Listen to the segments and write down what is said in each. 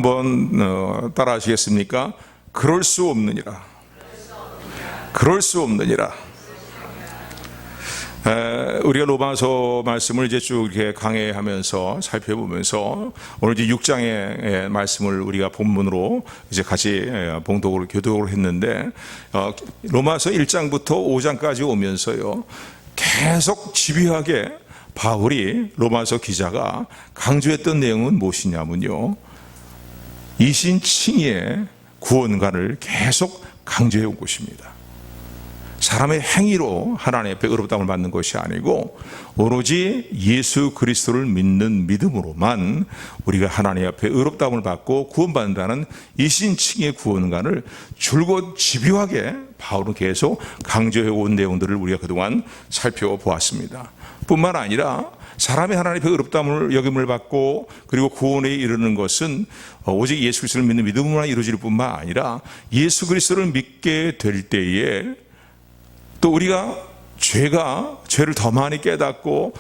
한번 따라 하시겠습니까? 그럴 수 없느니라. 그럴 수 없느니라. 우리가 로마서 말씀을 이제 쭉 이렇게 강해하면서 살펴보면서 오늘 이제 6장의 말씀을 우리가 본문으로 이제 같이 봉독으로 교독을 했는데, 로마서 1장부터 5장까지 오면서요, 계속 집요하게 바울이 로마서 기자가 강조했던 내용은 무엇이냐면요, 이신칭의의 구원관을 계속 강조해 온 것입니다. 사람의 행위로 하나님 앞에 의롭다함을 받는 것이 아니고 오로지 예수 그리스도를 믿는 믿음으로만 우리가 하나님 앞에 의롭다함을 받고 구원받는다는 이신칭의 구원관을 줄곧 집요하게 바울은 계속 강조해 온 내용들을 우리가 그동안 살펴보았습니다. 뿐만 아니라 사람이 하나님 앞에 의롭다함을 여김을 받고 그리고 구원에 이르는 것은 오직 예수 그리스도를 믿는 믿음으로만 이루어질 뿐만 아니라 예수 그리스도를 믿게 될 때에 또 우리가 죄를 더 많이 깨닫고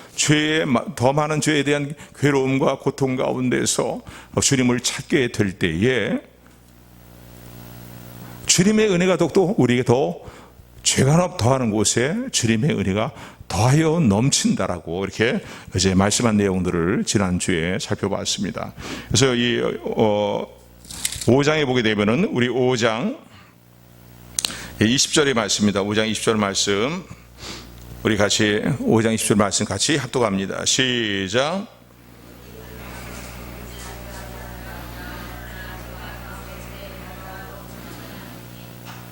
더 많은 죄에 대한 괴로움과 고통 가운데서 주님을 찾게 될 때에 주님의 은혜가 더욱더 우리에게 더 죄가 더하는 곳에 주님의 은혜가 더하여 넘친다라고 이렇게 이제 말씀한 내용들을 지난주에 살펴봤습니다. 그래서 이 5장에 보게 되면은 우리 5장 20절의 말씀입니다. 5장 20절 말씀 우리 같이 5장 20절 말씀 같이 합독합니다. 시작.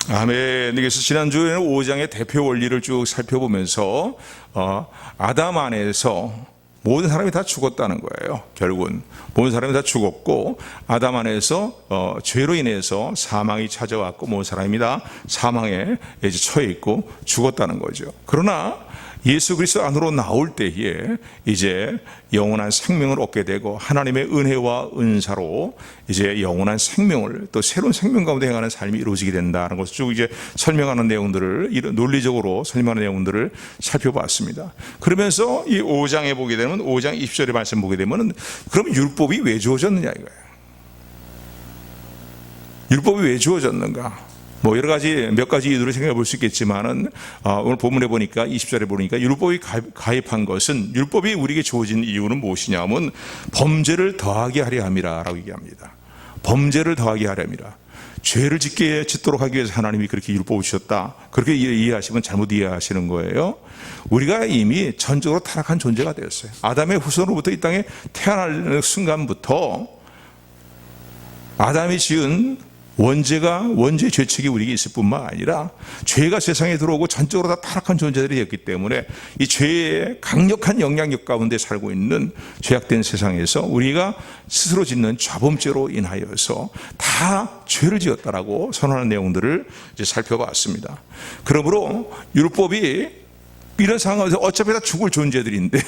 아멘. 그래서 지난주에는 5장의 대표 원리를 쭉 살펴보면서 아담 안에서 모든 사람이 다 죽었다는 거예요. 결국은 모든 사람이 다 죽었고 아담 안에서 죄로 인해서 사망이 찾아왔고 모든 사람이 다 사망에 이제 처해 있고 죽었다는 거죠. 그러나 예수 그리스도 안으로 나올 때에 이제 영원한 생명을 얻게 되고 하나님의 은혜와 은사로 이제 영원한 생명을 또 새로운 생명 가운데 행하는 삶이 이루어지게 된다는 것을 쭉 이제 설명하는 내용들을 논리적으로 설명하는 내용들을 살펴봤습니다. 그러면서 이 5장에 보게 되면 5장 20절의 말씀 보게 되면은 그럼 율법이 왜 주어졌느냐 이거예요. 율법이 왜 주어졌는가? 뭐 여러 가지 몇 가지 이유를 생각해 볼 수 있겠지만은 오늘 본문에 보니까 20절에 보니까 율법이 가입한 것은 율법이 우리에게 주어진 이유는 무엇이냐면 범죄를 더하게 하려 함이라라고 얘기합니다. 범죄를 더하게 하려 함이라. 죄를 짓도록 하기 위해서 하나님이 그렇게 율법을 주셨다. 그렇게 이해하시면 잘못 이해하시는 거예요. 우리가 이미 전적으로 타락한 존재가 되었어요. 아담의 후손으로부터 이 땅에 태어날 순간부터 아담이 지은 원죄의 죄책이 우리에게 있을 뿐만 아니라 죄가 세상에 들어오고 전적으로 다 타락한 존재들이 됐기 때문에 이 죄의 강력한 영향력 가운데 살고 있는 죄악된 세상에서 우리가 스스로 짓는 죄범죄로 인하여서 다 죄를 지었다라고 선언하는 내용들을 이제 살펴봤습니다. 그러므로 율법이 이런 상황에서 어차피 다 죽을 존재들인데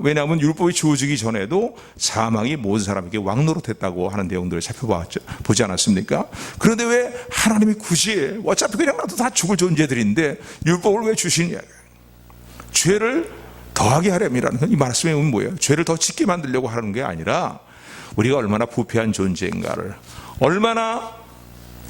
왜냐하면 율법이 주어지기 전에도 사망이 모든 사람에게 왕노릇했다고 하는 내용들을 살펴보지 않았습니까? 그런데 왜 하나님이 굳이 어차피 그냥 나도 다 죽을 존재들인데 율법을 왜 주시냐? 죄를 더하게 하려면이라는 이 말씀의 의미는 뭐예요? 죄를 더 짓게 만들려고 하는 게 아니라 우리가 얼마나 부패한 존재인가를, 얼마나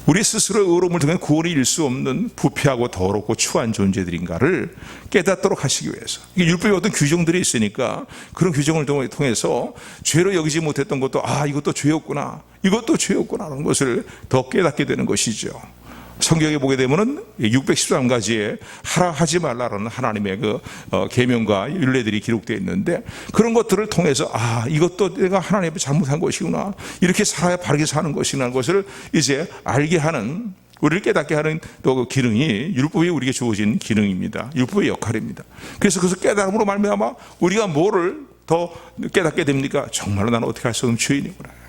우리 스스로의 의로움을 통해 구원이 이룰 수 없는 부패하고 더럽고 추한 존재들인가를 깨닫도록 하시기 위해서. 이게 율법에 어떤 규정들이 있으니까 그런 규정을 통해서 죄로 여기지 못했던 것도 이것도 죄였구나, 이것도 죄였구나 하는 것을 더 깨닫게 되는 것이죠. 성경에 보게 되면은 613가지의 하라 하지 말라라는 하나님의 그 계명과 율례들이 기록되어 있는데 그런 것들을 통해서 이것도 내가 하나님 앞에 잘못한 것이구나, 이렇게 살아야 바르게 사는 것이라는 것을 이제 알게 하는, 우리를 깨닫게 하는 또 그 기능이 율법이 우리에게 주어진 기능입니다. 율법의 역할입니다. 그래서 깨달음으로 말미암아 우리가 뭐를 더 깨닫게 됩니까? 정말로 나는 어떻게 할 수 없는 죄인이구나.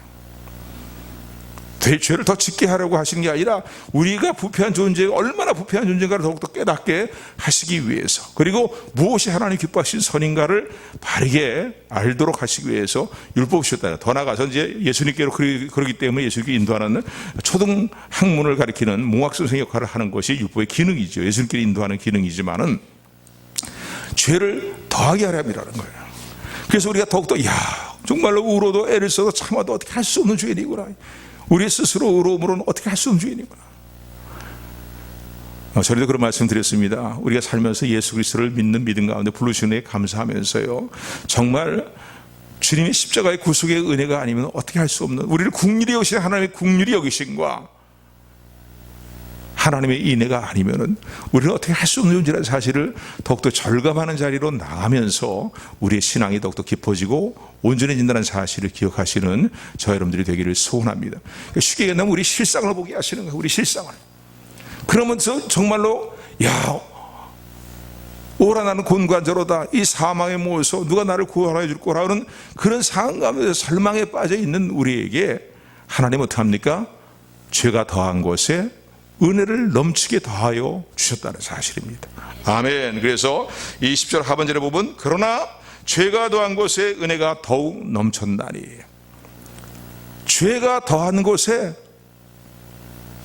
죄를 더 짓게 하려고 하시는 게 아니라 우리가 부패한 존재가 얼마나 부패한 존재인가를 더욱더 깨닫게 하시기 위해서, 그리고 무엇이 하나님 기뻐하신 선인가를 바르게 알도록 하시기 위해서 율법을 주셨다. 더 나아가서 이제 예수님께로 그러기 때문에 예수님께 인도하는 초등 학문을 가리키는 몽학 선생 역할을 하는 것이 율법의 기능이죠. 예수님께 인도하는 기능이지만은 죄를 더하게 하려 함이라는 거예요. 그래서 우리가 더욱더 정말로 울어도 애를 써도 참아도 어떻게 할 수 없는 죄인이구나. 우리 스스로 의로움으로는 어떻게 할 수 없는 죄인이구나. 저희도 그런 말씀 드렸습니다. 우리가 살면서 예수 그리스도를 믿는 믿음 가운데 부르시는 은혜에 감사하면서요, 정말 주님의 십자가의 구속의 은혜가 아니면 어떻게 할 수 없는, 우리를 국률이 여기신 하나님의 국률이 여기신과 하나님의 인애가 아니면은 우리는 어떻게 할 수 없는 존재라는 사실을 더욱더 절감하는 자리로 나가면서 우리의 신앙이 더욱더 깊어지고 온전해진다는 사실을 기억하시는 저 여러분들이 되기를 소원합니다. 쉽게 얘기하면 우리 실상을 보게 하시는 거예요. 우리 실상을. 그러면서 정말로 오라 나는 곤관자로다, 이 사망에 모여서 누가 나를 구원해 줄 거라는 그런 상황 가운데 설망에 빠져 있는 우리에게 하나님은 어떻게 합니까? 죄가 더한 곳에 은혜를 넘치게 더하여 주셨다는 사실입니다. 아멘. 그래서 이 10절 하반절에 보면 그러나 죄가 더한 곳에 은혜가 더욱 넘쳤나니, 죄가 더한 곳에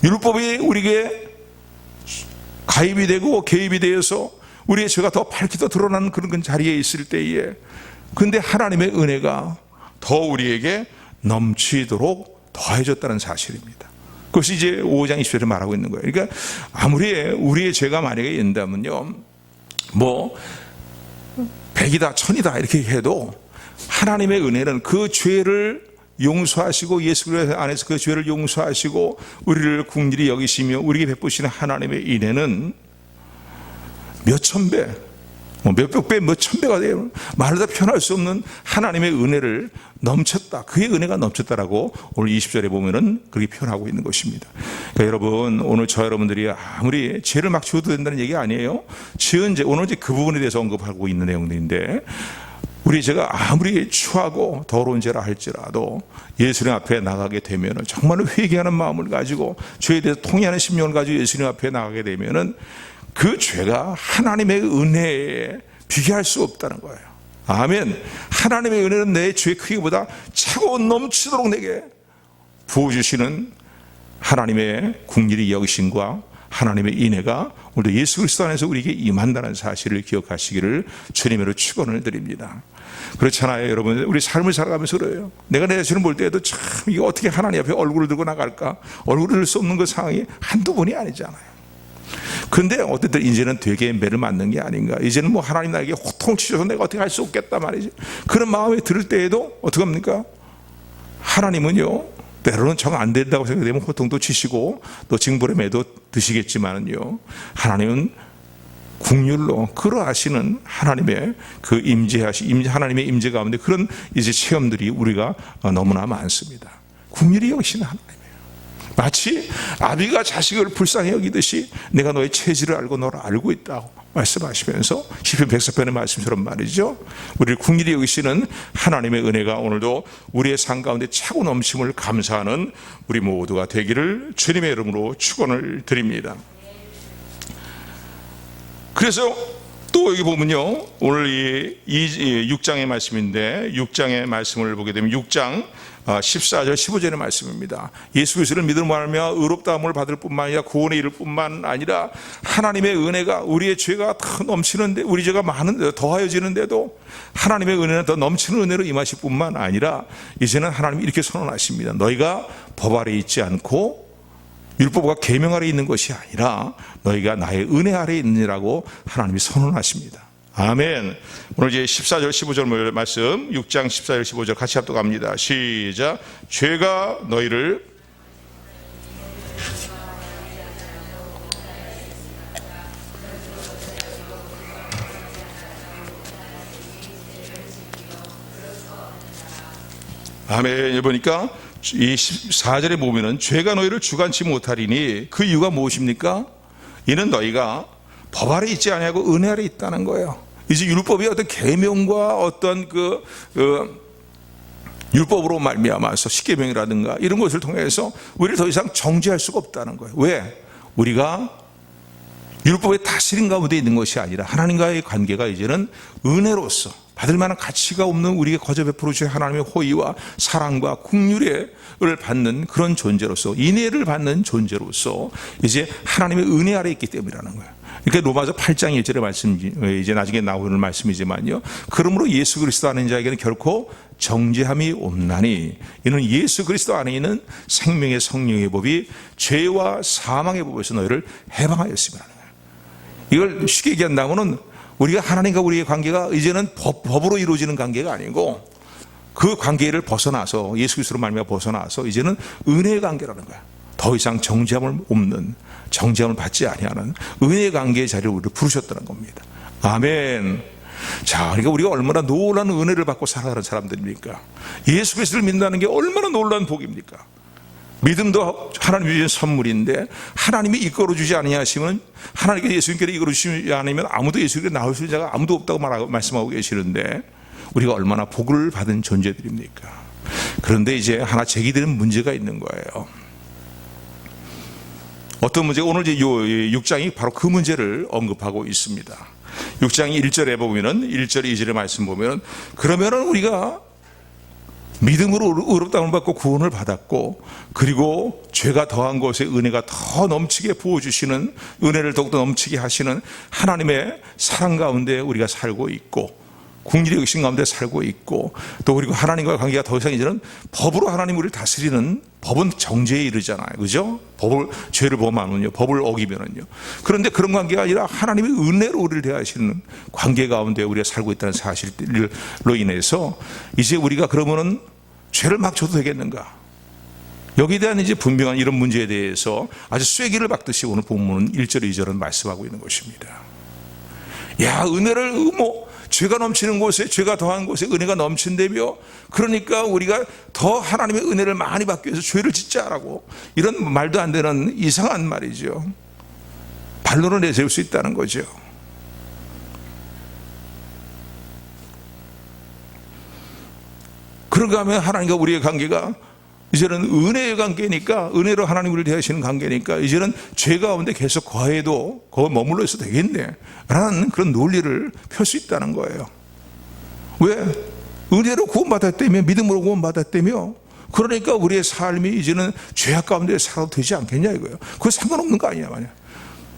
율법이 우리에게 가입이 되고 개입이 되어서 우리의 죄가 더 밝게 더 드러나는 그런 자리에 있을 때에, 근데 하나님의 은혜가 더 우리에게 넘치도록 더해졌다는 사실입니다. 그것이 이제 5장 20절에 말하고 있는 거예요. 그러니까 아무리 우리의 죄가 만약에 있다면요, 뭐 100이다 1000이다 이렇게 해도 하나님의 은혜는 그 죄를 용서하시고 예수 그리스도 안에서 그 죄를 용서하시고 우리를 긍휼히 여기시며 우리에게 베푸시는 하나님의 은혜는 몇천 배, 몇백 배, 몇천 배가 돼요. 말로 다 표현할 수 없는 하나님의 은혜를 넘쳤다. 그의 은혜가 넘쳤다라고 오늘 20절에 보면은 그렇게 표현하고 있는 것입니다. 그러니까 여러분, 오늘 저 여러분들이 아무리 죄를 막 지어도 된다는 얘기 아니에요. 지은 죄, 오늘 이제 그 부분에 대해서 언급하고 있는 내용들인데, 우리 죄가 아무리 추하고 더러운 죄라 할지라도 예수님 앞에 나가게 되면은 정말로 회개하는 마음을 가지고 죄에 대해서 통회하는 심령을 가지고 예수님 앞에 나가게 되면은 그 죄가 하나님의 은혜에 비교할 수 없다는 거예요. 아멘. 하나님의 은혜는 내 죄의 크기보다 차고 넘치도록 내게 부어주시는 하나님의 긍휼이 여기심과 하나님의 인애가 오늘도 예수 그리스도 안에서 우리에게 임한다는 사실을 기억하시기를 주님으로 축원을 드립니다. 그렇잖아요, 여러분. 우리 삶을 살아가면서 그래요. 내가 내 자신을 볼 때에도 참 이거 어떻게 하나님 앞에 얼굴을 들고 나갈까, 얼굴을 들 수 없는 그 상황이 한두 번이 아니잖아요. 근데 어쨌든 이제는 되게 매를 맞는 게 아닌가, 이제는 뭐 하나님 나에게 호통치셔서 내가 어떻게 할 수 없겠다 말이지, 그런 마음이 들을 때에도 어떻게 합니까? 하나님은요, 때로는 정 안 된다고 생각되면 호통도 치시고 또 징벌의 드시겠지만은요, 하나님은 국률로 그러하시는 하나님의 그 하나님의 임재 가운데 그런 이제 체험들이 우리가 너무나 많습니다. 국률이 여기시는 하나님이에요. 마치 아비가 자식을 불쌍히 여기듯이 내가 너의 체질을 알고 너를 알고 있다고 말씀하시면서 시편 104편의 말씀처럼 말이죠, 우리를 긍휼히 여기시는 하나님의 은혜가 오늘도 우리의 삶 가운데 차고 넘침을 감사하는 우리 모두가 되기를 주님의 이름으로 축원을 드립니다. 그래서 또 여기 보면요, 오늘 이 6장의 말씀인데, 6장의 말씀을 보게 되면 6장 14절 15절의 말씀입니다. 예수 그리스도를 믿음으로 말하며 의롭다함을 받을 뿐만 아니라 구원에 이를 뿐만 아니라 하나님의 은혜가, 우리의 죄가 더 넘치는데, 우리 죄가 많은데 더하여지는데도 하나님의 은혜는 더 넘치는 은혜로 임하실 뿐만 아니라 이제는 하나님이 이렇게 선언하십니다. 너희가 법 아래 있지 않고 율법과 계명 아래 있는 것이 아니라 너희가 나의 은혜 아래 있느니라고 하나님이 선언하십니다. 아멘. 오늘 이제 14절 15절 말씀, 6장 14절 15절 같이 합독합니다. 시작. 죄가 너희를 아멘. 보니까 이 14절에 보면은 죄가 너희를 주관치 못하리니 그 이유가 무엇입니까? 이는 너희가 법 아래 있지 아니하고 은혜 아래 있다는 거예요. 이제 율법이 어떤 계명과 어떤 율법으로 말미암아서 십계명이라든가 이런 것을 통해서 우리를 더 이상 정죄할 수가 없다는 거예요. 왜? 우리가 율법의 다스림 가운데 있는 것이 아니라 하나님과의 관계가 이제는 은혜로서 받을 만한 가치가 없는 우리에게 거저 베풀어 주신 하나님의 호의와 사랑과 긍휼을 받는 그런 존재로서, 인애를 받는 존재로서 이제 하나님의 은혜 아래 있기 때문이라는 거예요. 그러니까 로마서 8장 1절의 말씀, 이제 나중에 나오는 말씀이지만요, 그러므로 예수 그리스도 안에 있는 자에게는 결코 정죄함이 없나니 이는 예수 그리스도 안에 있는 생명의 성령의 법이 죄와 사망의 법에서 너희를 해방하였음이라는 거예요. 이걸 쉽게 얘기한다면은 우리가 하나님과 우리의 관계가 이제는 법으로 이루어지는 관계가 아니고 그 관계를 벗어나서, 예수 그리스도로 말미암아 벗어나서 이제는 은혜의 관계라는 거야. 더 이상 정죄함을 없는, 정죄함을 받지 아니하는 은혜의 관계의 자리를 우리를 부르셨다는 겁니다. 아멘. 자, 그러니까 우리가 얼마나 놀라운 은혜를 받고 살아가는 사람들입니까? 예수 그리스도를 믿는다는 게 얼마나 놀라운 복입니까? 믿음도 하나님이 주신 선물인데, 하나님이 이끌어 주지 아니하시면, 하나님께서 예수님께로 이끌어 주시지 않으면 아무도 예수님께 나올 수 있는 자가 아무도 없다고 말씀하고 계시는데, 우리가 얼마나 복을 받은 존재들입니까? 그런데 이제 하나 제기되는 문제가 있는 거예요. 어떤 문제가, 오늘 이제 6장이 바로 그 문제를 언급하고 있습니다. 6장 1절에 보면은, 1절 2절의 말씀 보면은, 그러면은 우리가 믿음으로 의롭다함을 받고 구원을 받았고, 그리고 죄가 더한 것에 은혜가 더 넘치게 부어주시는, 은혜를 더욱더 넘치게 하시는 하나님의 사랑 가운데 우리가 살고 있고, 긍휼의 의심 가운데 살고 있고, 또 그리고 하나님과의 관계가 더 이상 이제는 법으로 하나님 우리를 다스리는, 법은 정죄에 이르잖아요, 그죠? 법을, 죄를 범하면요, 법을 어기면은요. 그런데 그런 관계가 아니라 하나님의 은혜로 우리를 대하시는 관계 가운데 우리가 살고 있다는 사실로 인해서 이제 우리가 그러면은 죄를 막 져도 되겠는가? 여기에 대한 이제 분명한 이런 문제에 대해서 아주 쐐기를 박듯이 오늘 본문은 1절 2절은 말씀하고 있는 것입니다. 야, 은혜를 죄가 넘치는 곳에, 죄가 더한 곳에 은혜가 넘친다며, 그러니까 우리가 더 하나님의 은혜를 많이 받기 위해서 죄를 짓자라고, 이런 말도 안 되는 이상한 말이죠. 반론을 내세울 수 있다는 거죠. 그런가 하면 하나님과 우리의 관계가 이제는 은혜의 관계니까, 은혜로 하나님 우리를 대하시는 관계니까 이제는 죄 가운데 계속 거해도 거기 머물러 있어도 되겠네 라는 그런 논리를 펼 수 있다는 거예요. 왜? 은혜로 구원받았다며, 믿음으로 구원받았다며, 그러니까 우리의 삶이 이제는 죄악 가운데 살아도 되지 않겠냐 이거예요. 그거 상관없는 거 아니냐 말이야.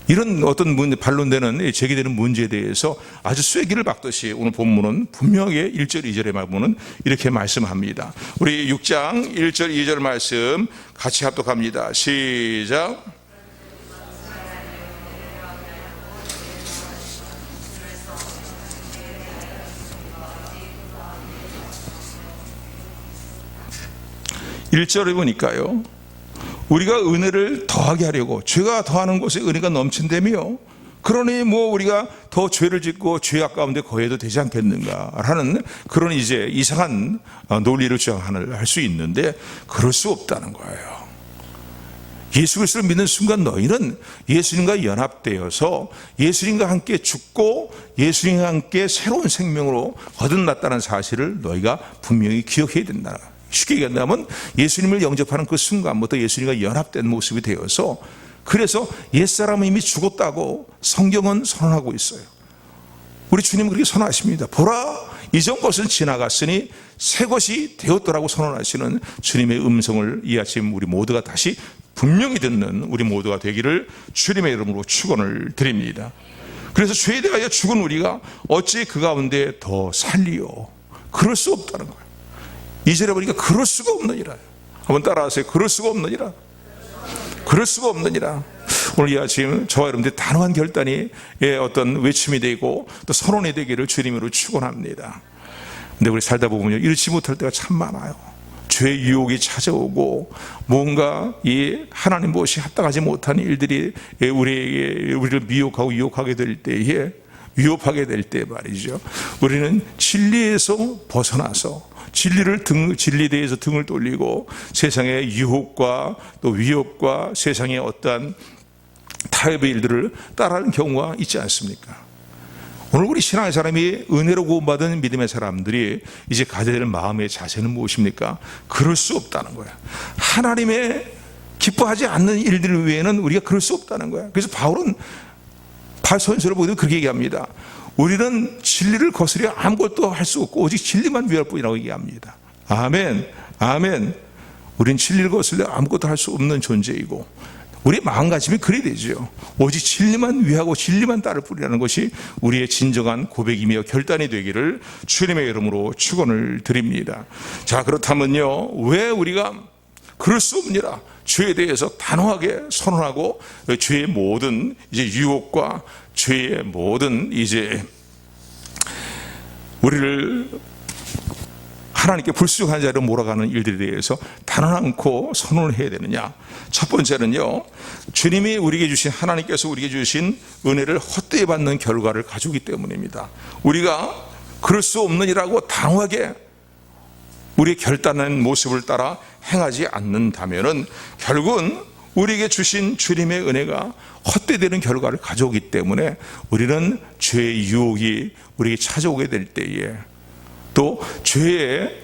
이런 어떤 반론되는, 제기되는 문제에 대해서 아주 쐐기를 박듯이 오늘 본문은 분명하게 1절 2절의 말문은 이렇게 말씀합니다. 우리 6장 1절 2절 말씀 같이 합독합니다. 시작. (1절에) 보니까요, 우리가 은혜를 더하게 하려고, 죄가 더하는 곳에 은혜가 넘친다며, 그러니 우리가 더 죄를 짓고 죄악 가운데 거해도 되지 않겠는가 하는 그런 이제 이상한 논리를 주장할 수 있는데, 그럴 수 없다는 거예요. 예수 그리스도를 믿는 순간 너희는 예수님과 연합되어서 예수님과 함께 죽고 예수님과 함께 새로운 생명으로 거듭났다는 사실을 너희가 분명히 기억해야 된다. 쉽게 얘기한다면 예수님을 영접하는 그 순간부터 예수님과 연합된 모습이 되어서, 그래서 옛사람은 이미 죽었다고 성경은 선언하고 있어요. 우리 주님은 그렇게 선언하십니다. 보라, 이전 것은 지나갔으니 새 것이 되었더라고 선언하시는 주님의 음성을 이 아침 우리 모두가 다시 분명히 듣는 우리 모두가 되기를 주님의 이름으로 축원을 드립니다. 그래서 죄에 대하여 죽은 우리가 어찌 그 가운데 더 살리요? 그럴 수 없다는 거예요. 2절에 보니까 그럴 수가 없느니라. 한번 따라하세요. 그럴 수가 없느니라. 그럴 수가 없느니라. 오늘 이 아침 저와 여러분들의 단호한 결단이 어떤 외침이 되고 또 선언이 되기를 주님으로 축원합니다. 근데 우리 살다 보면요, 이렇지 못할 때가 참 많아요. 죄의 유혹이 찾아오고 뭔가 이 하나님 무엇이 합당하지 못한 일들이 우리를 미혹하고 유혹하게 될 때에, 위협하게 될 때 말이죠, 우리는 진리에서 벗어나서 진리에 대해서 등을 돌리고 세상의 유혹과 또 위협과 세상의 어떠한 타협의 일들을 따라하는 경우가 있지 않습니까? 오늘 우리 신앙의 사람이 은혜로 구원받은 믿음의 사람들이 이제 가져야 될 마음의 자세는 무엇입니까? 그럴 수 없다는 거야. 하나님의 기뻐하지 않는 일들 외에는 우리가 그럴 수 없다는 거야. 그래서 바울은 바울서를 보기도 그렇게 얘기합니다. 우리는 진리를 거스려 아무것도 할 수 없고 오직 진리만 위할 뿐이라고 얘기합니다. 아멘. 아멘. 우린 진리를 거스려 아무것도 할 수 없는 존재이고 우리의 마음가짐이 그래야 되죠. 오직 진리만 위하고 진리만 따를 뿐이라는 것이 우리의 진정한 고백이며 결단이 되기를 주님의 이름으로 축원을 드립니다. 자, 그렇다면요, 왜 우리가 그럴 수 없느니라 죄에 대해서 단호하게 선언하고 죄의 모든 이제 유혹과 죄의 모든 이제 우리를 하나님께 불순종한 자를 몰아가는 일들에 대해서 단언 않고 선언을 해야 되느냐? 첫 번째는요, 주님이 우리에게 주신, 하나님께서 우리에게 주신 은혜를 헛되이 받는 결과를 가져오기 때문입니다. 우리가 그럴 수 없느니라고 단호하게 우리의 결단한 모습을 따라 행하지 않는다면은 결국은 우리에게 주신 주님의 은혜가 헛되되는 결과를 가져오기 때문에 우리는 죄의 유혹이 우리에게 찾아오게 될 때에 또 죄의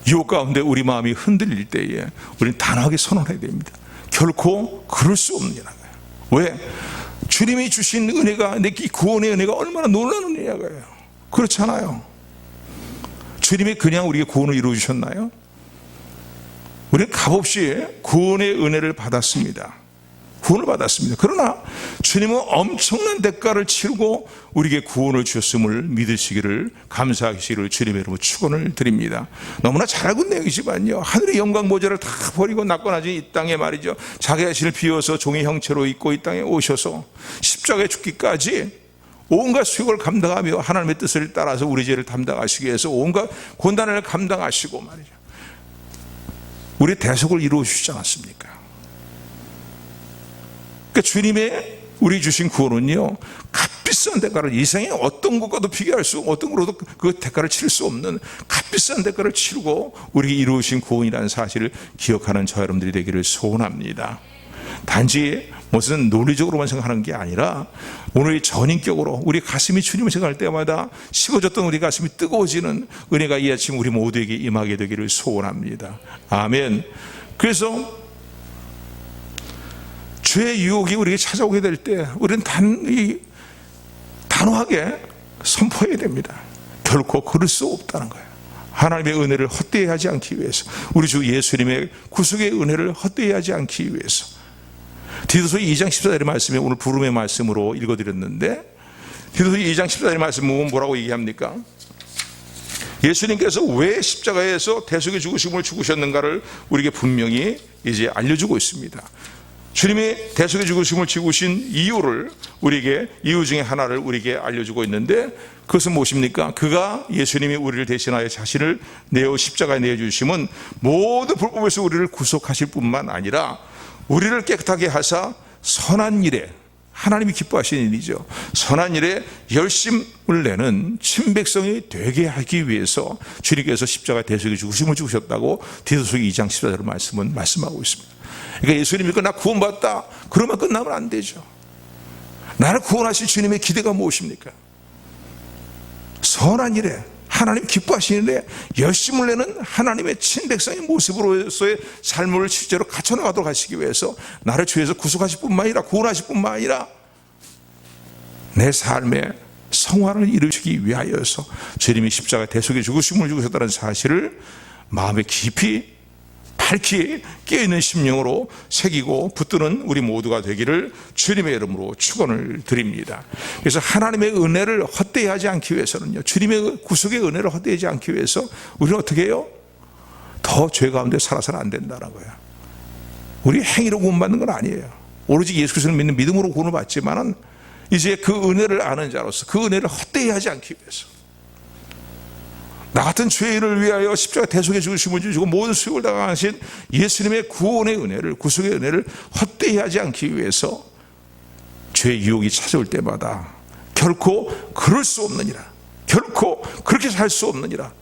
유혹 가운데 우리 마음이 흔들릴 때에 우리는 단호하게 선언해야 됩니다. 결코 그럴 수 없느냐는 거예요. 왜? 주님이 주신 은혜가, 내 구원의 은혜가 얼마나 놀라운 은혜야가요. 그렇잖아요. 주님이 그냥 우리에게 구원을 이루어주셨나요? 우리는 값없이 구원의 은혜를 받았습니다. 구원을 받았습니다. 그러나 주님은 엄청난 대가를 치르고 우리에게 구원을 주셨음을 믿으시기를, 감사하시기를 주님의 이름으로 축원을 드립니다. 너무나 잘 알고 있는 내용이지만요, 하늘의 영광 모자를 다 버리고 낙관하신 이 땅에 말이죠, 자기 자신을 비워서 종의 형체로 입고 이 땅에 오셔서 십자가에 죽기까지 온갖 수욕을 감당하며 하나님의 뜻을 따라서 우리 죄를 담당하시기 위해서 온갖 고난을 감당하시고 말이죠, 우리 대속을 이루어 주시지 않았습니까? 그러니까 주님의 우리 주신 구원은요, 값비싼 대가를, 이 세상에 어떤 것과도 비교할 수, 어떤 것으로도 그 대가를 치를 수 없는 값비싼 대가를 치르고 우리에게 이루어진 구원이라는 사실을 기억하는 저 여러분들이 되기를 소원합니다. 단지 무슨 논리적으로만 생각하는 게 아니라 오늘 전인격으로 우리 가슴이 주님을 생각할 때마다 식어졌던 우리 가슴이 뜨거워지는 은혜가 이 아침 우리 모두에게 임하게 되기를 소원합니다. 아멘. 그래서 죄의 유혹이 우리에게 찾아오게 될 때 우리는 단호하게 선포해야 됩니다. 결코 그럴 수 없다는 거예요. 하나님의 은혜를 헛되이 하지 않기 위해서, 우리 주 예수님의 구속의 은혜를 헛되이 하지 않기 위해서. 디도서 2장 14절의 말씀이 오늘 부름의 말씀으로 읽어드렸는데, 디도서 2장 14절의 말씀은 뭐라고 얘기합니까? 예수님께서 왜 십자가에서 대속의 죽으심을 죽으셨는가를 우리에게 분명히 이제 알려주고 있습니다. 주님이 대속의 죽으심을 지구신 이유를 우리에게, 이유 중에 하나를 우리에게 알려주고 있는데, 그것은 무엇입니까? 그가, 예수님이 우리를 대신하여 자신을 내어 십자가에 내어주심은 모든 불법에서 우리를 구속하실 뿐만 아니라 우리를 깨끗하게 하사 선한 일에, 하나님이 기뻐하시는 일이죠, 선한 일에 열심을 내는 친백성이 되게 하기 위해서 주님께서 십자가에 대속의 죽으심을 죽으셨다고 디도서 2장 14절 말씀은 말씀하고 있습니다. 그러니까 예수님이 나 구원받았다 그러면 끝나면 안 되죠. 나를 구원하실 주님의 기대가 무엇입니까? 선한 일에, 하나님 기뻐하시는 일에 열심을 내는 하나님의 친백성의 모습으로서의 삶을 실제로 갖춰나가도록 하시기 위해서 나를 죄에서 구속하실 뿐만 아니라, 구원하실 뿐만 아니라 내 삶의 성화를 이루시기 위하여서 주님이 십자가 대속에 죽으심을 죽으셨다는 사실을 마음에 깊이 밝히 깨어있는 심령으로 새기고 붙드는 우리 모두가 되기를 주님의 이름으로 축원을 드립니다. 그래서 하나님의 은혜를 헛되이 하지 않기 위해서는요, 주님의 구속의 은혜를 헛되이 하지 않기 위해서 우리는 어떻게 해요? 더 죄 가운데 살아서는 안 된다는 거예요. 우리 행위로 구원받는 건 아니에요. 오로지 예수 그리스도를 믿는 믿음으로 구원을 받지만은 이제 그 은혜를 아는 자로서 그 은혜를 헛되이 하지 않기 위해서, 나 같은 죄인을 위하여 십자가 대속에 죽으심을 주시고 모든 수욕을 당하신 예수님의 구원의 은혜를, 구속의 은혜를 헛되이 하지 않기 위해서 죄의 유혹이 찾아올 때마다 결코 그럴 수 없느니라, 결코 그렇게 살 수 없느니라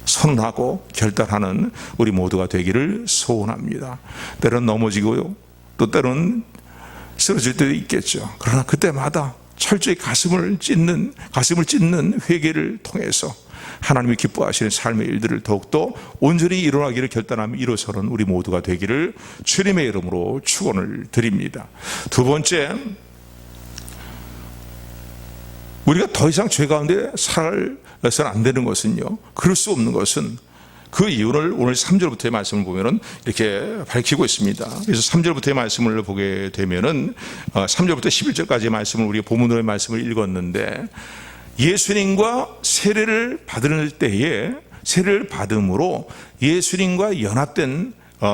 선언하고 결단하는 우리 모두가 되기를 소원합니다. 때로는 넘어지고요, 또 때로는 쓰러질 때도 있겠죠. 그러나 그때마다 철저히 가슴을 찢는 회개를 통해서 하나님이 기뻐하시는 삶의 일들을 더욱더 온전히 일어나기를 결단하며 일어서는 우리 모두가 되기를 주님의 이름으로 축원을 드립니다. 두 번째, 우리가 더 이상 죄 가운데 살아서는 안 되는 것은요, 그럴 수 없는 것은 그 이유를 오늘 3절부터의 말씀을 보면은 이렇게 밝히고 있습니다. 그래서 3절부터의 말씀을 보게 되면은 3절부터 11절까지의 말씀을 우리가 본문의 말씀을 읽었는데, 예수님과 세례를 받을 때에 세례를 받음으로 예수님과 연합된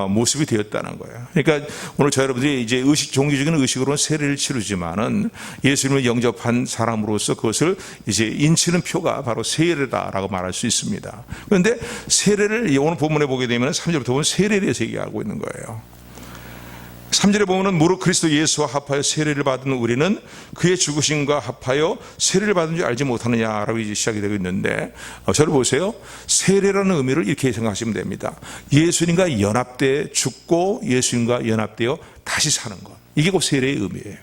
모습이 되었다는 거예요. 그러니까 오늘 저 여러분들이 이제 종교적인 의식으로는 세례를 치르지만은 예수님을 영접한 사람으로서 그것을 이제 인치는 표가 바로 세례다라고 말할 수 있습니다. 그런데 세례를 오늘 본문에 보게 되면 3절부터 보면 세례에 대해서 얘기하고 있는 거예요. 3절에 보면은 무릇 그리스도 예수와 합하여 세례를 받은 우리는 그의 죽으심과 합하여 세례를 받은 줄 알지 못하느냐라고 이제 시작이 되고 있는데, 저를 보세요. 세례라는 의미를 이렇게 생각하시면 됩니다. 예수님과 연합돼 죽고 예수님과 연합되어 다시 사는 것, 이게 곧 세례의 의미예요.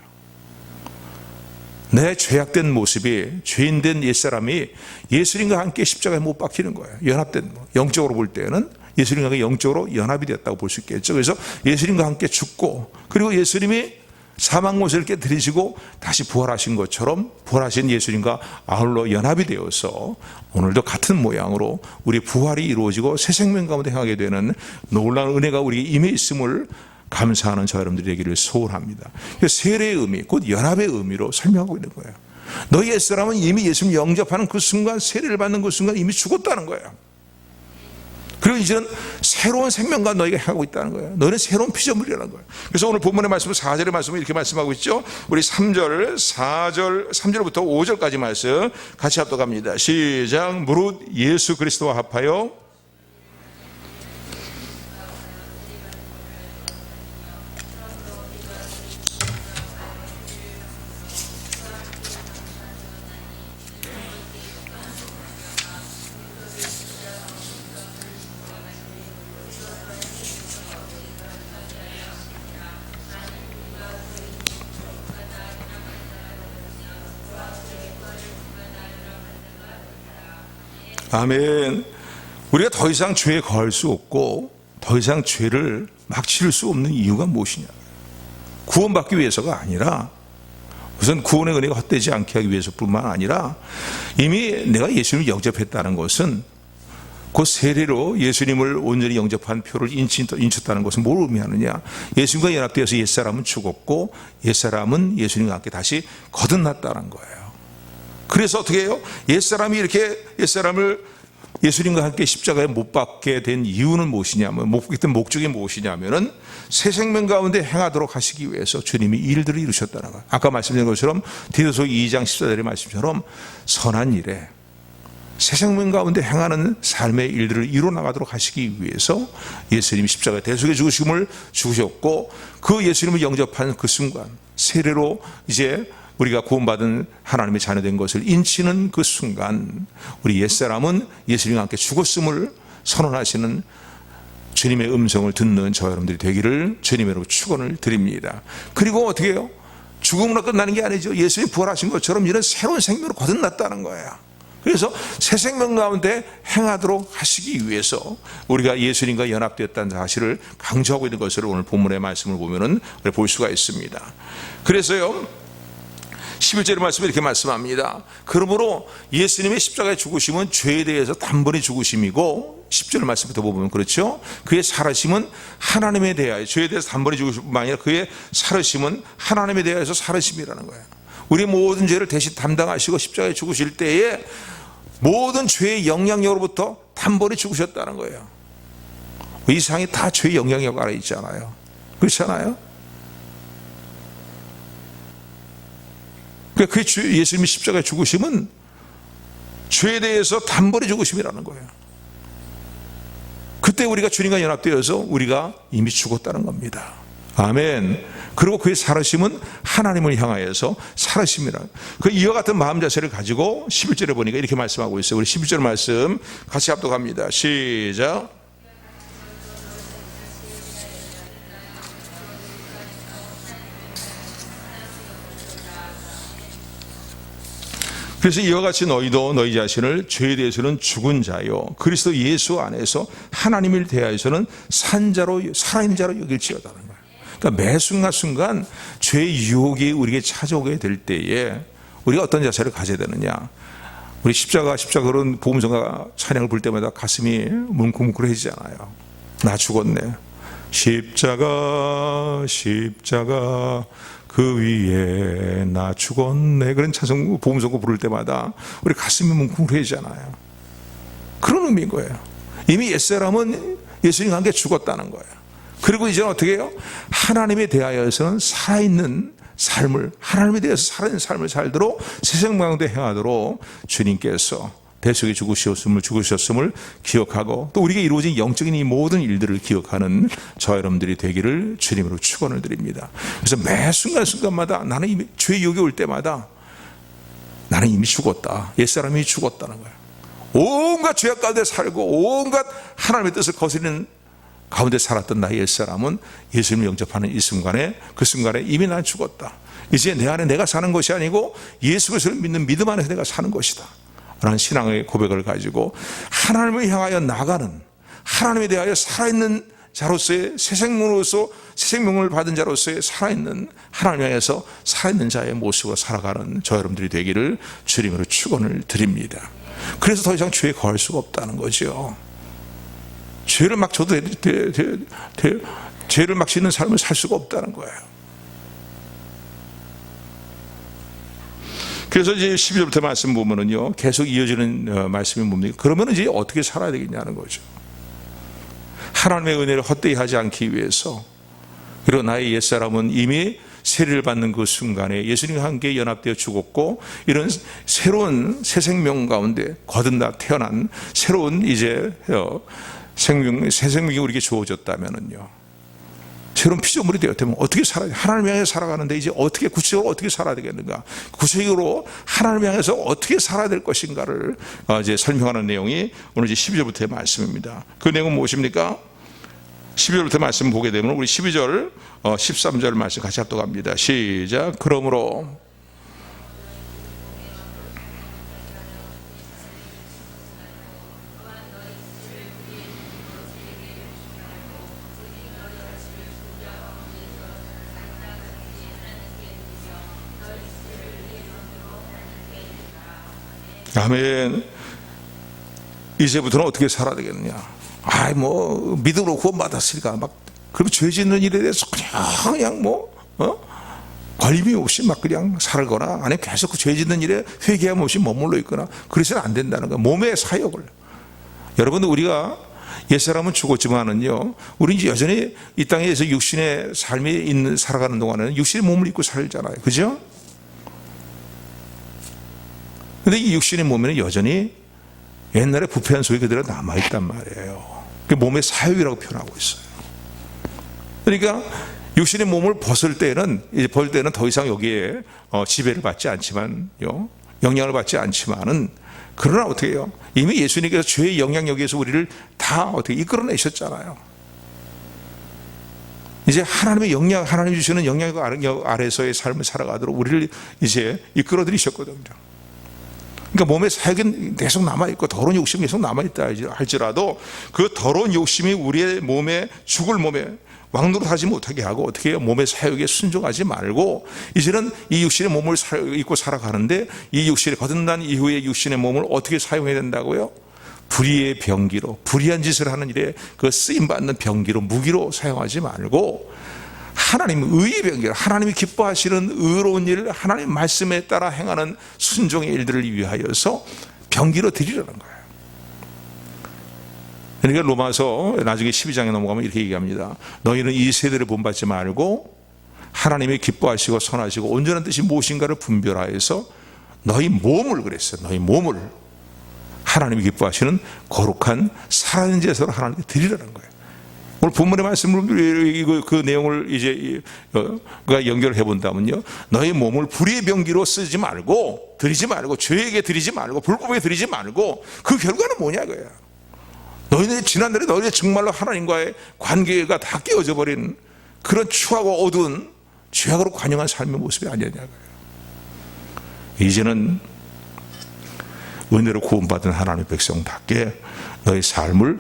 내 죄악된 모습이, 죄인된 옛사람이 예수님과 함께 십자가에 못 박히는 거예요. 연합된, 영적으로 볼 때는 예수님과 영적으로 연합이 되었다고 볼 수 있겠죠. 그래서 예수님과 함께 죽고, 그리고 예수님이 사망 모습을 깨뜨리시고 다시 부활하신 것처럼 부활하신 예수님과 아울러 연합이 되어서 오늘도 같은 모양으로 우리 부활이 이루어지고 새 생명 가운데 행하게 되는 놀라운 은혜가 우리에게 임해 있음을 감사하는 저 여러분들이 되기를 소원합니다. 세례의 의미, 곧 연합의 의미로 설명하고 있는 거예요. 너희 옛사람은 이미 예수님 영접하는 그 순간, 세례를 받는 그 순간 이미 죽었다는 거예요. 그리고 이제는 새로운 생명과 너희가 행하고 있다는 거예요. 너희는 새로운 피조물이라는 거예요. 그래서 오늘 본문의 말씀은 4절의 말씀을 이렇게 말씀하고 있죠. 우리 3절부터 5절까지 말씀 같이 합독합니다. 시작. 무릇 예수 그리스도와 합하여 아멘. 우리가 더 이상 죄에 거할 수 없고 더 이상 죄를 막 치를 수 없는 이유가 무엇이냐? 구원받기 위해서가 아니라, 우선 구원의 은혜가 헛되지 않게 하기 위해서뿐만 아니라, 이미 내가 예수님을 영접했다는 것은 그 세례로 예수님을 온전히 영접한 표를 인쳤다는 것은 뭘 의미하느냐? 예수님과 연합되어서 옛사람은 죽었고 옛사람은 예수님과 함께 다시 거듭났다는 거예요. 그래서 어떻게 해요? 옛사람이 이렇게 옛사람을 예수님과 함께 십자가에 못 박게 된 이유는 무엇이냐면, 못 박게 된 목적이 무엇이냐면은 새 생명 가운데 행하도록 하시기 위해서 주님이 일들을 이루셨다는 거예요. 아까 말씀드린 것처럼 디도서 2장 14절의 말씀처럼 선한 일에 새 생명 가운데 행하는 삶의 일들을 이루어나가도록 하시기 위해서 예수님이 십자가에 대속의 죽으심을 죽으셨고, 그 예수님을 영접한 그 순간, 세례로 이제 우리가 구원받은 하나님의 자녀된 것을 인치는 그 순간, 우리 옛사람은 예수님과 함께 죽었음을 선언하시는 주님의 음성을 듣는 저 여러분들이 되기를 주님으로 축원을 드립니다. 그리고 어떻게 해요? 죽음으로 끝나는 게 아니죠. 예수님이 부활하신 것처럼 이런 새로운 생명으로 거듭났다는 거예요. 그래서 새 생명 가운데 행하도록 하시기 위해서 우리가 예수님과 연합되었다는 사실을 강조하고 있는 것을 오늘 본문의 말씀을 보면은 볼 수가 있습니다. 그래서요, 11절의 말씀에 이렇게 말씀합니다. 그러므로 예수님의 십자가에 죽으심은 죄에 대해서 단번에 죽으심이고, 10절 말씀부터 보면 그렇죠. 그의 살으심은 하나님에 대하여, 죄에 대해서 단번에 죽으심뿐만 아니라 그의 살으심은 하나님에 대하여서 살으심이라는 거예요. 우리 모든 죄를 대신 담당하시고 십자가에 죽으실 때에 모든 죄의 영향력으로부터 단번에 죽으셨다는 거예요. 이 세상이 다 죄의 영향력 아래 있잖아요. 그렇지 않아요? 그러니까 그 예수님이 십자가에 죽으심은 죄에 대해서 단번에 죽으심이라는 거예요. 그때 우리가 주님과 연합되어서 우리가 이미 죽었다는 겁니다. 아멘. 그리고 그의 살으심은 하나님을 향하여서 살으심이라. 그 이와 같은 마음 자세를 가지고 11절에 보니까 이렇게 말씀하고 있어요. 우리 11절 말씀 같이 합독합니다. 시작. 그래서 이와 같이 너희도 너희 자신을 죄에 대해서는 죽은 자요 그리스도 예수 안에서 하나님을 대하여서는 산 자로, 살아있는 자로 여길지어다는 거예요. 그러니까 매 순간순간 죄의 유혹이 우리에게 찾아오게 될 때에 우리가 어떤 자세를 가져야 되느냐? 우리 십자가 그런 복음성가 찬양을 부를 때마다 가슴이 뭉클뭉클해지잖아요. 나 죽었네. 십자가 그 위에 나 죽었네. 그런 찬송 복음성가 부를 때마다 우리 가슴이 뭉클해지잖아요. 그런 의미인 거예요. 이미 옛사람은 예수님과 함께 죽었다는 거예요. 그리고 이제는 어떻게 해요? 하나님에 대하여서는 살아있는 삶을, 하나님에 대해서 살아있는 삶을 살도록 새 생명 가운데 행하도록 주님께서 대속에 죽으셨음을 기억하고, 또 우리에게 이루어진 영적인 이 모든 일들을 기억하는 저와 여러분들이 되기를 주님으로 축원을 드립니다. 그래서 매 순간순간마다 나는 이미 죄의 유혹이 올 때마다 나는 이미 죽었다. 옛사람이 죽었다는 거예요. 온갖 죄악 가운데 살고 온갖 하나님의 뜻을 거스리는 가운데 살았던 나의 옛사람은 예수님을 영접하는 이 순간에, 그 순간에 이미 난 죽었다. 이제 내 안에 내가 사는 것이 아니고 예수 그리스도를 믿는 믿음 안에서 내가 사는 것이다 라는 신앙의 고백을 가지고 하나님을 향하여 나가는, 하나님에 대하여 살아있는 자로서의 새 생명을 받은 자로서의 살아있는, 하나님 향해서 살아있는 자의 모습으로 살아가는 저 여러분들이 되기를 주님으로 축원을 드립니다. 그래서 더 이상 죄에 거할 수가 없다는 거죠. 죄를 막 져도 죄를 막 짓는 삶을 살 수가 없다는 거예요. 그래서 이제 12절부터 말씀 보면은요, 계속 이어지는 말씀이 뭡니까? 그러면 이제 어떻게 살아야 되겠냐는 거죠. 하나님의 은혜를 헛되이 하지 않기 위해서, 그리고 나의 옛사람은 이미 세례를 받는 그 순간에 예수님과 함께 연합되어 죽었고, 이런 새로운 새 생명 가운데 거듭나 태어난 새로운 이제 새 생명이 우리에게 주어졌다면은요, 새로운 피조물이 되었다면 어떻게 살아야 돼? 하나님 향해 살아가는데 이제 어떻게 구체적으로 어떻게 살아야 되겠는가? 구체적으로 하나님 향해서 어떻게 살아야 될 것인가를 이제 설명하는 내용이 오늘 이제 12절부터의 말씀입니다. 그 내용은 무엇입니까? 12절부터 말씀 보게 되면 우리 12절, 13절 말씀 같이 합독합니다. 시작. 그러므로 아멘. 이제부터는 어떻게 살아야 되겠느냐? 믿음으로 구원받았으니까 그럼 죄 짓는 일에 대해서 그냥 걸림이 없이 그냥 살거나, 아니면 계속 그 죄 짓는 일에 회개함 없이 머물러 있거나, 그래서는 안 된다는 거예요. 몸의 사역을. 여러분들, 우리가 옛사람은 죽었지만은요, 우리 이제 여전히 이 땅에서 육신의 삶이 살아가는 동안에는 육신의 몸을 입고 살잖아요. 그죠? 근데 이 육신의 몸에는 여전히 옛날에 부패한 소리 그대로 남아있단 말이에요. 그게 몸의 사역이라고 표현하고 있어요. 그러니까 육신의 몸을 벗을 때는 더 이상 여기에 지배를 받지 않지만요, 영향을 받지 않지만은, 그러나 어떻게 해요? 이미 예수님께서 죄의 영향력에서 우리를 다 어떻게 이끌어내셨잖아요. 이제 하나님 주시는 영향력 아래서의 삶을 살아가도록 우리를 이제 이끌어 들이셨거든요. 그러니까 몸의 사역은 계속 남아있고 더러운 욕심이 계속 남아있다 할지라도, 그 더러운 욕심이 우리의 몸에, 죽을 몸에 왕노릇하지 못하게 하고, 어떻게 해요? 몸의 사역에 순종하지 말고 이제는 이 육신의 몸을 입고 살아가는데, 이 육신에 거듭난 이후에 육신의 몸을 어떻게 사용해야 된다고요? 불의의 병기로, 불의한 짓을 하는 일에 그 쓰임받는 병기로, 무기로 사용하지 말고 하나님 의의 병기로, 하나님이 기뻐하시는 의로운 일을 하나님 말씀에 따라 행하는 순종의 일들을 위하여서 병기로 드리라는 거예요. 그러니까 로마서 나중에 12장에 넘어가면 이렇게 얘기합니다. 너희는 이 세대를 본받지 말고 하나님이 기뻐하시고 선하시고 온전한 뜻이 무엇인가를 분별하여서 너희 몸을, 그랬어요. 너희 몸을 하나님이 기뻐하시는 거룩한 살아있는 제사로 하나님께 드리라는 거예요. 오늘 본문의 말씀을, 그 내용을 이제 연결해 본다면요, 너희 몸을 불의의 병기로 쓰지 말고, 드리지 말고, 죄에게 드리지 말고, 불법에 드리지 말고, 그 결과는 뭐냐 이거야. 너희들 지난날에 너희들 정말로 하나님과의 관계가 다 깨어져 버린 그런 추하고 어두운 죄악으로 관영한 삶의 모습이 아니냐고요. 이제는 은혜로 구원받은 하나님의 백성답게 너희 삶을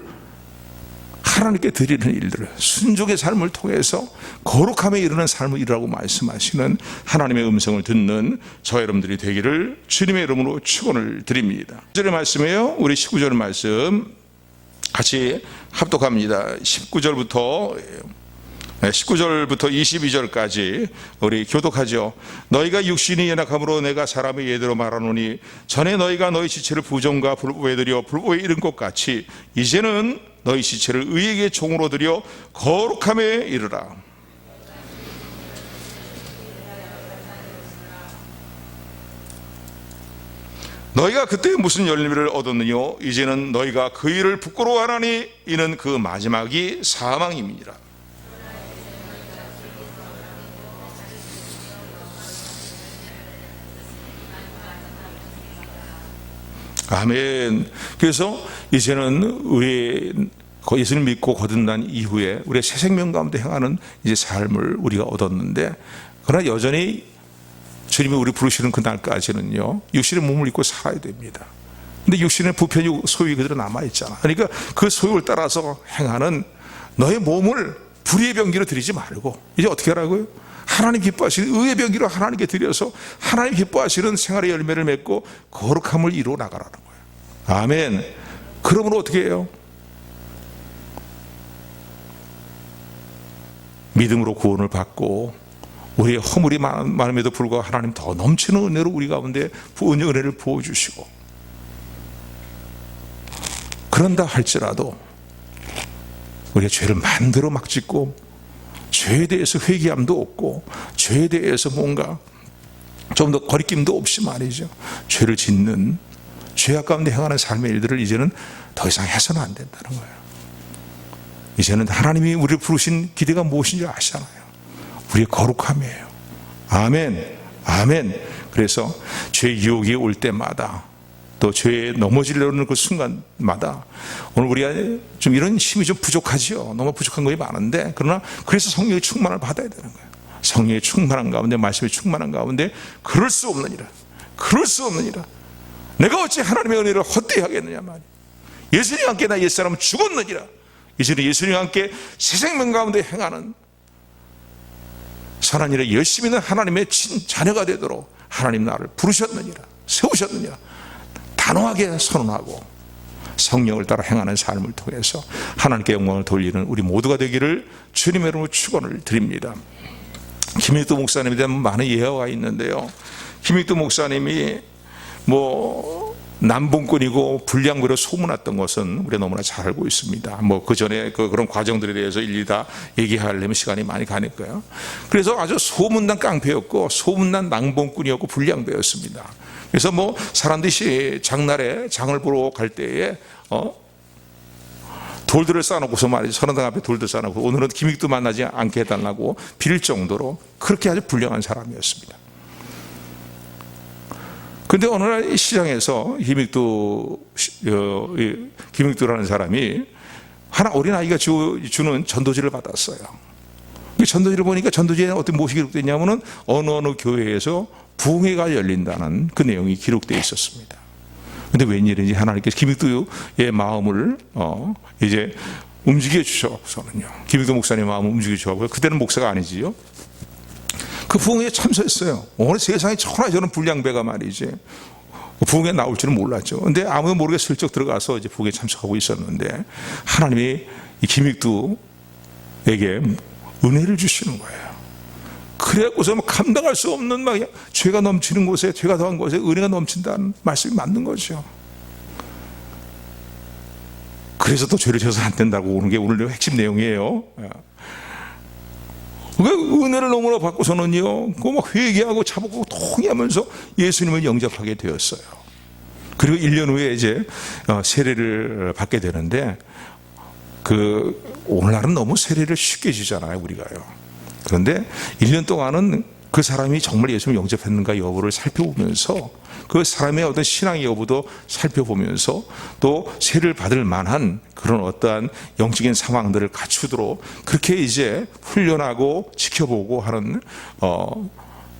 하나님께 드리는 일들을 순종의 삶을 통해서 거룩함에 이르는 삶을 이루라고 말씀하시는 하나님의 음성을 듣는 저 여러분들이 되기를 주님의 이름으로 축원을 드립니다. 19절의 말씀이에요. 우리 19절 말씀 같이 합독합니다. 19절부터 22절까지 우리 교독하죠. 너희가 육신이 연약함으로 내가 사람의 예대로 말하노니 전에 너희가 너희 지체를 부정과 불법에 드려 불법에 이른 것 같이 이제는 너희 지체를 의에게 종으로 드려 거룩함에 이르라. 너희가 그때 무슨 열매를 얻었느뇨? 이제는 너희가 그 일을 부끄러워하나니 이는 그 마지막이 사망임이니라. 아멘. 그래서 이제는 우리 예수를 믿고 거듭난 이후에 우리의 새 생명 가운데 행하는 이제 삶을 우리가 얻었는데, 그러나 여전히 주님이 우리 부르시는 그날까지는요 육신의 몸을 입고 살아야 됩니다. 근데 육신의 부편이 소유 그대로 남아있잖아. 그러니까 그 소유를 따라서 행하는 너의 몸을 불의의 병기로 드리지 말고 이제 어떻게 하라고요? 하나님 기뻐하시는 의의 병기로 하나님께 드려서 하나님 기뻐하시는 생활의 열매를 맺고 거룩함을 이루어 나가라는 거예요. 아멘. 그러므로 어떻게 해요? 믿음으로 구원을 받고 우리의 허물이 많음에도 불구하고 하나님 더 넘치는 은혜로 우리 가운데 은혜를 부어주시고, 그런다 할지라도 우리가 죄를 만들어 막 짓고 죄에 대해서 회개함도 없고 죄에 대해서 뭔가 좀 더 거리낌도 없이 말이죠, 죄를 짓는 죄악 가운데 행하는 삶의 일들을 이제는 더 이상 해서는 안 된다는 거예요. 이제는 하나님이 우리를 부르신 기대가 무엇인지 아시잖아요. 우리의 거룩함이에요. 아멘. 아멘. 그래서 죄의 유혹이 올 때마다 또 죄에 넘어지려는 그 순간마다 오늘 우리가 좀 이런 힘이 좀 부족하지요. 너무 부족한 것이 많은데, 그러나 그래서 성령의 충만을 받아야 되는 거예요. 성령의 충만한 가운데, 말씀의 충만한 가운데 그럴 수 없느니라. 그럴 수 없느니라. 내가 어찌 하나님의 은혜를 헛되이 하겠느냐 말이야. 예수님과 함께 나 옛사람은 죽었느니라. 이제는 예수님과 함께 새 생명 가운데 행하는 선한 일에 열심히 있는 하나님의 자녀가 되도록 하나님 나를 부르셨느니라, 세우셨느니라 단호하게 선언하고 성령을 따라 행하는 삶을 통해서 하나님께 영광을 돌리는 우리 모두가 되기를 주님의 이름으로 축원을 드립니다. 김익도 목사님에 대한 많은 예화가 있는데요, 김익도 목사님이 남봉꾼이고 불량배로 소문났던 것은 우리가 너무나 잘 알고 있습니다. 그 전에 그런 과정들에 대해서 일일이 다 얘기하려면 시간이 많이 가니까요. 그래서 아주 소문난 깡패였고 소문난 낭봉꾼이었고 불량배였습니다. 그래서 사람들이 장날에 장을 보러 갈 때에 돌들을 쌓아놓고서 말이죠, 선언당 앞에 돌들 쌓아놓고 오늘은 김익도 만나지 않게 해달라고 빌 정도로 그렇게 아주 불량한 사람이었습니다. 근데 어느 날 시장에서 김익도라는 사람이 하나 어린아이가 주는 전도지를 받았어요. 전도지를 보니까 전도지에 어떤 무엇이 기록되냐면은 어느 교회에서 부흥회가 열린다는 그 내용이 기록되어 있었습니다. 근데 웬일인지 하나님께서 김익도의 마음을 이제 움직여 주셔서는요, 김익도 목사님의 마음을 움직여 주셔서 그때는 목사가 아니지요, 그 부흥회에 참석했어요. 오늘 세상에 천하 저런 불량배가 말이지 부흥회에 나올 줄은 몰랐죠. 근데 아무도 모르게 슬쩍 들어가서 이제 부흥회에 참석하고 있었는데 하나님이 이 김익도에게 은혜를 주시는 거예요. 그래갖고서 감당할 수 없는 죄가 넘치는 곳에, 죄가 더한 곳에 은혜가 넘친다는 말씀이 맞는 거죠. 그래서 또 죄를 져서 안 된다고 오는 게 오늘 핵심 내용이에요. 은혜를 너무나 받고서는요, 회개하고 자복하고 통회하면서 예수님을 영접하게 되었어요. 그리고 1년 후에 이제 세례를 받게 되는데, 오늘날은 너무 세례를 쉽게 주잖아요, 우리가요. 그런데 1년 동안은 그 사람이 정말 예수님을 영접했는가 여부를 살펴보면서 그 사람의 어떤 신앙의 여부도 살펴보면서 또 세례를 받을 만한 그런 어떠한 영적인 상황들을 갖추도록 그렇게 이제 훈련하고 지켜보고 하는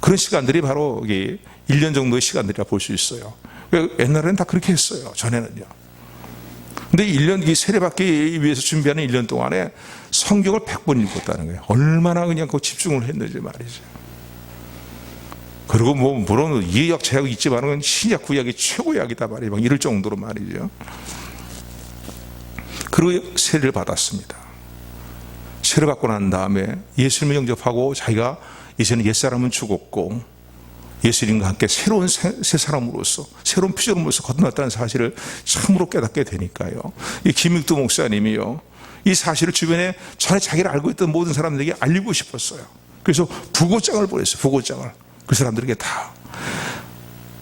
그런 시간들이 바로 1년 정도의 시간들이라 볼 수 있어요. 옛날에는 다 그렇게 했어요. 전에는요. 근데 1년 이 세례받기 위해서 준비하는 1년 동안에 성경을 100번 읽었다는 거예요. 얼마나 그냥 그 집중을 했는지 말이죠. 그리고 뭐 물론 이약 제약이 있지만은 신약 구약이 최고약이다 말이에요. 막 이럴 정도로 말이죠. 그리고 세례를 받았습니다. 세례 받고 난 다음에 예수님을 영접하고 자기가 이제는 옛사람은 죽었고 예수님과 함께 새로운 새 사람으로서 새로운 피조물로서 거듭났다는 사실을 참으로 깨닫게 되니까요. 이 김익두 목사님이요, 이 사실을 주변에 전에 자기를 알고 있던 모든 사람들에게 알리고 싶었어요. 그래서 부고장을 보냈어요. 부고장을 그 사람들에게 다.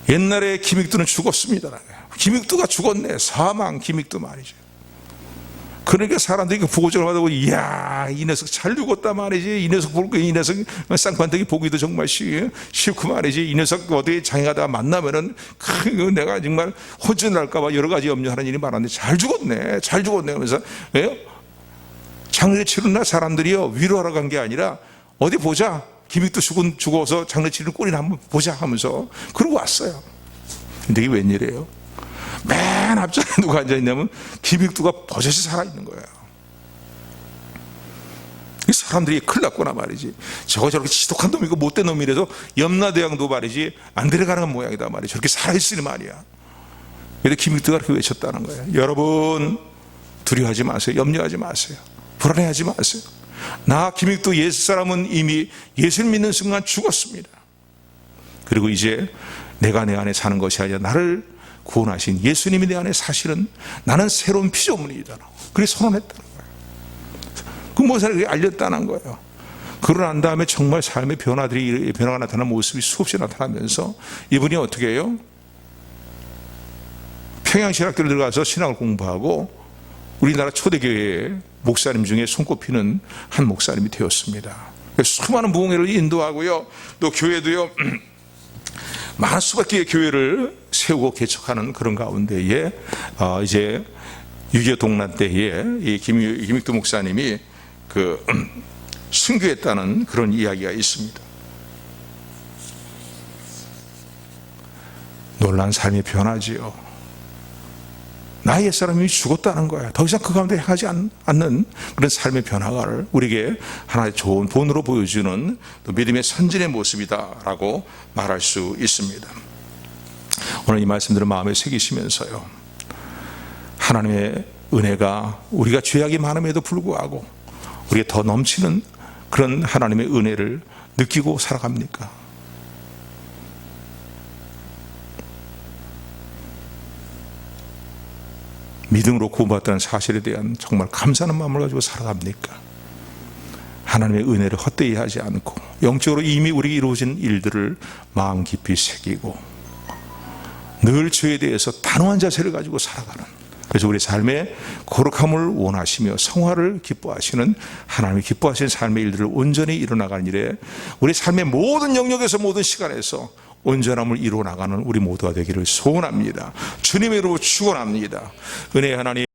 옛날에 김익두는 죽었습니다. 김익두가 죽었네. 사망 김익두 말이죠. 그러니까 사람들이 그 부고장을 받아보고, 이야, 이 녀석 잘 죽었다 말이지. 이 녀석 볼거, 이 녀석 쌍판대기 보기도 정말 싫고 말이지. 이 녀석 어디 장애가다가 만나면은 내가 정말 혼쭐날까봐 여러 가지 염려하는 일이 많았는데 잘 죽었네. 잘 죽었네. 하면서, 장례 치른 날 사람들이요, 위로하러 간 게 아니라 어디 보자. 김익두 죽어서 장례 치르는 꼴이나 한번 보자 하면서 그러고 왔어요. 근데 이게 웬일이에요? 맨 앞자리에 누가 앉아있냐면 김익두가 버젓이 살아있는 거예요. 이 사람들이 큰일 났구나 말이지. 저거 저렇게 지독한 놈이고 못된 놈이라서 염라대왕도 말이지 안 데려가는 모양이다 말이지. 저렇게 살아있으니 말이야. 그런데 김익두가 그렇게 외쳤다는 거예요. 여러분 두려워하지 마세요. 염려하지 마세요. 불안해하지 마세요. 나 김익두 옛사람은 이미 예수를 믿는 순간 죽었습니다. 그리고 이제 내가 내 안에 사는 것이 아니라 나를 구원하신 예수님이 내 안에 사실은 나는 새로운 피조물이다. 그렇게 선언했다는 거예요. 그 모습을 알렸다는 거예요. 그러고 난 다음에 정말 삶의 변화가 나타나는 모습이 수없이 나타나면서 이분이 어떻게 해요? 평양신학교를 들어가서 신학을 공부하고 우리나라 초대교회의 목사님 중에 손꼽히는 한 목사님이 되었습니다. 수많은 부흥회를 인도하고요, 또 교회도요, 많은 수백 개의 교회를 세우고 개척하는 그런 가운데에 이제 6.25 동란 때에 이 김익두 목사님이 순교했다는 그런 이야기가 있습니다. 놀란 삶이 변하지요. 나의 옛사람이 죽었다는 거야. 더 이상 그 가운데 행하지 않는 그런 삶의 변화를 우리에게 하나의 좋은 본으로 보여주는 또 믿음의 선진의 모습이다라고 말할 수 있습니다. 오늘 이 말씀들을 마음에 새기시면서요, 하나님의 은혜가 우리가 죄악이 많음에도 불구하고 우리가 더 넘치는 그런 하나님의 은혜를 느끼고 살아갑니까? 믿음으로 구원받았다는 사실에 대한 정말 감사하는 마음을 가지고 살아갑니까? 하나님의 은혜를 헛되이 하지 않고 영적으로 이미 우리에게 이루어진 일들을 마음 깊이 새기고 늘 죄에 대해서 단호한 자세를 가지고 살아가는, 그래서 우리 삶의 거룩함을 원하시며 성화를 기뻐하시는 하나님이 기뻐하시는 삶의 일들을 온전히 이뤄나가는 일에 우리 삶의 모든 영역에서 모든 시간에서 온전함을 이루어나가는 우리 모두가 되기를 소원합니다. 주님의 이름으로 축원합니다. 은혜의 하나님,